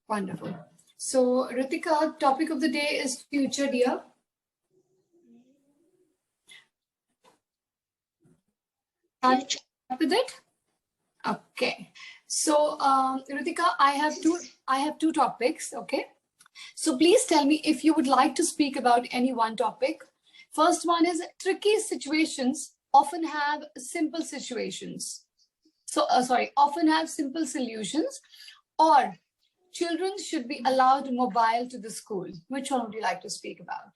Wonderful. So, Ritika, topic of the day is future, dear. Start with it. Okay. So, Ritika, I have two topics. Okay. So please tell me if you would like to speak about any one topic. First one is tricky situations often have simple situations. So, often have simple solutions, or children should be allowed mobile to the school. Which one would you like to speak about?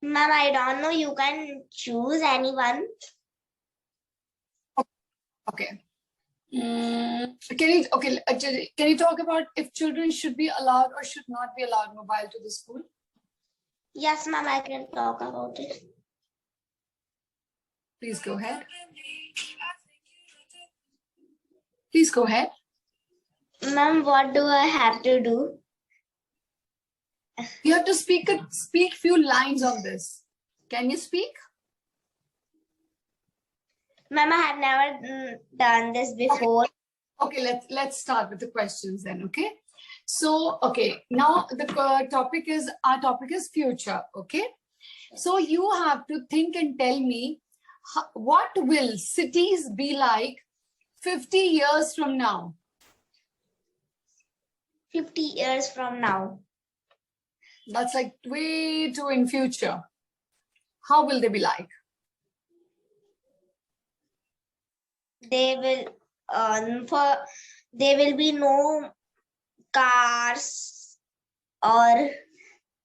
Ma'am, I don't know. You can choose anyone. Okay. Can you talk about if children should be allowed or should not be allowed mobile to the school? Yes, ma'am, I can talk about it. Please go ahead. Please go ahead. Ma'am, what do I have to do? You have to speak few lines on this. Can you speak? Ma'am, I have never done this before. Okay, let's start with the questions then, okay? So, okay, now the topic is future, okay? So you have to think and tell me what will cities be like 50 years from now? 50 years from now. That's like way too in future. How will they be like? They will be no cars or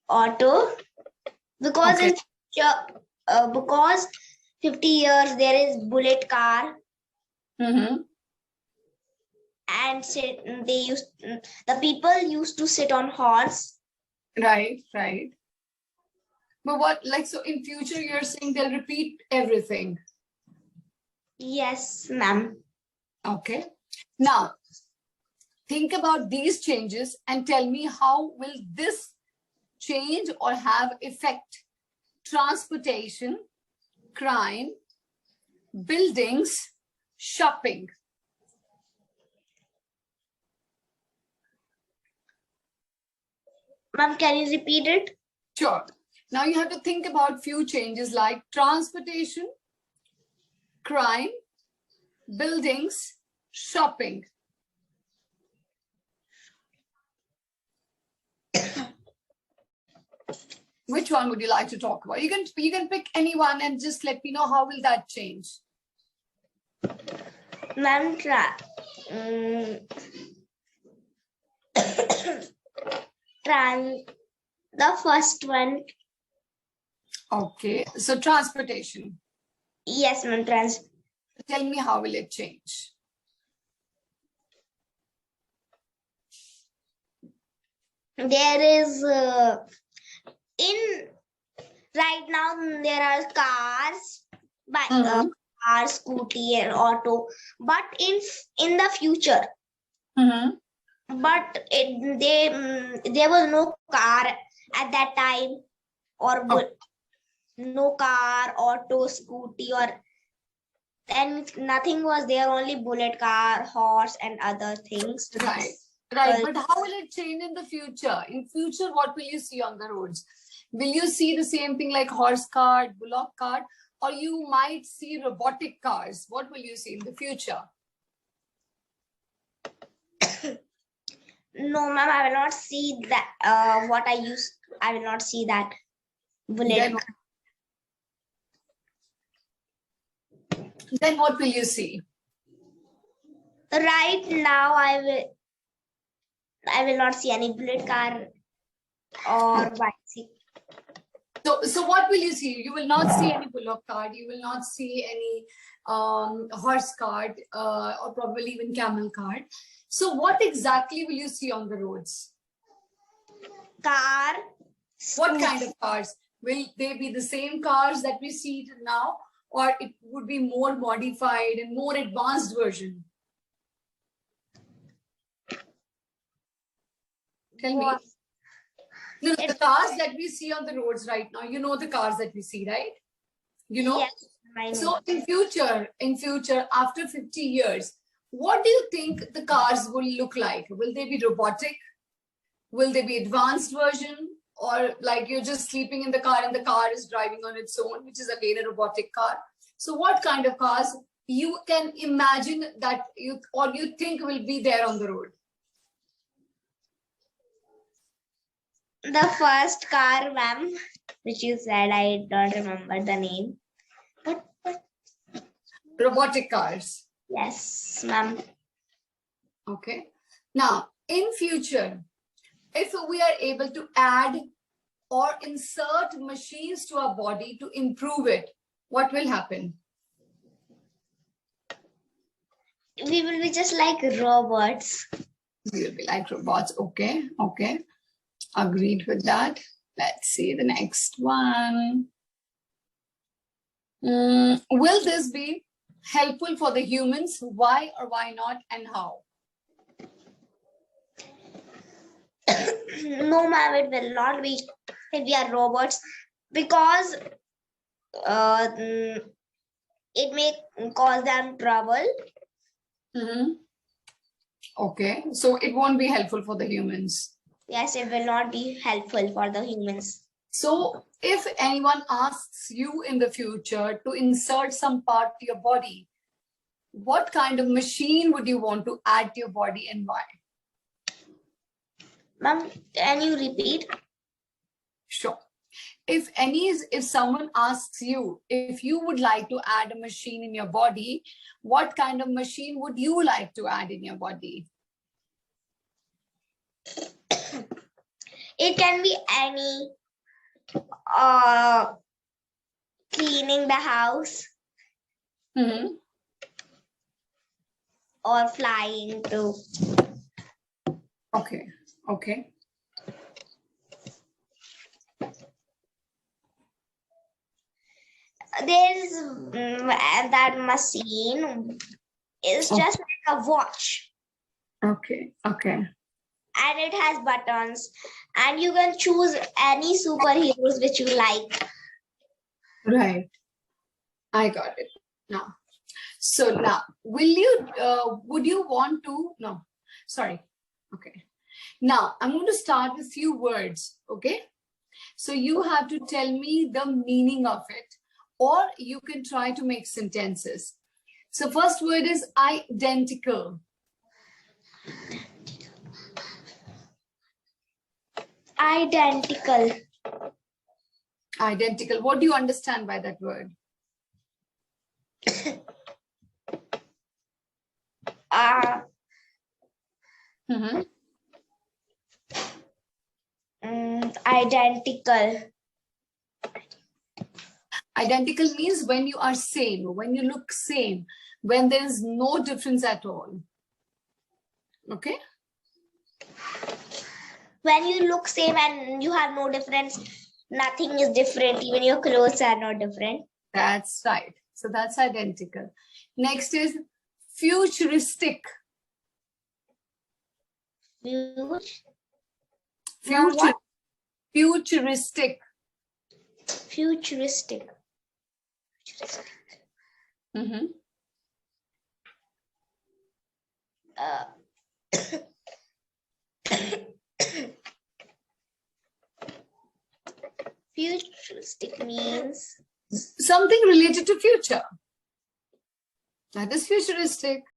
auto, because Okay. Because 50 years there is bullet car, Mm-hmm. and the people used to sit on horse. Right. But what, like, so in future you're saying they'll repeat everything? Yes, ma'am. Okay. Now, think about these changes and tell me how will this change or have effect transportation, crime, buildings, shopping. Ma'am, can you repeat it? Sure. Now you have to think about few changes like transportation, crime, buildings, shopping. Which one would you like to talk about? You can pick any one and just let me know how will that change. Ma'am, the first one. Okay, so transportation. Yes, ma'am. Tell me how will it change? There is right now there are cars, car, scooty, and auto. But in the future, but there was no car at that time, or no car, auto, scooty, or and nothing was there. Only bullet car, horse, and other things. Right. But how will it change in the future? In future, what will you see on the roads? Will you see the same thing like horse cart, bullock cart, or you might see robotic cars? What will you see in the future? No, ma'am, I will not see that. I will not see that bullet. Then what will you see? Right now, I will not see any bullet car or bicycle. So what will you see? You will not see any bullock cart. You will not see any horse cart or probably even camel cart. So what exactly will you see on the roads? Car. What kind of cars? Will they be the same cars that we see now, or it would be more modified and more advanced version? Tell me. No, the cars that we see on the roads right now, you know the cars that we see, right? You know? Yes, I know. So in future, after 50 years, what do you think the cars will look like? Will they be robotic? Will they be advanced version? Or like you're just sleeping in the car and the car is driving on its own, which is again a robotic car. So what kind of cars you can imagine that you think will be there on the road? The first car, ma'am, which you said, I don't remember the name. Robotic cars. Yes, ma'am. Okay. Now, in future, if we are able to add or insert machines to our body to improve it, what will happen? We will be just like robots. We will be like robots. Okay. Okay. Agreed with that. Let's see the next one. Will this be helpful for the humans? Why or why not, and how? No, ma'am, it will not be if we are robots, because it may cause them trouble. Okay, so it won't be helpful for the humans. Yes, it will not be helpful for the humans. So if anyone asks you in the future to insert some part to your body, what kind of machine would you want to add to your body and why? Ma'am, can you repeat? Sure. If someone asks you if you would like to add a machine in your body, what kind of machine would you like to add in your body? It can be any cleaning the house or flying too. Okay. Okay. There's that machine is just like a watch. Okay. Okay. And it has buttons, and you can choose any superheroes which you like. Right. I got it now. So now, would you want to, no, sorry. Okay. Now I'm going to start with few words. Okay. So you have to tell me the meaning of it, or you can try to make sentences. So first word is identical. Identical. Identical. What do you understand by that word? Identical. Identical means when you are same, when you look same, when there is no difference at all. Okay. When you look same and you have no difference, nothing is different, even your clothes are not different. That's right. So that's identical. Next is futuristic. Futuristic. Futuristic. Futuristic means something related to future. That is futuristic.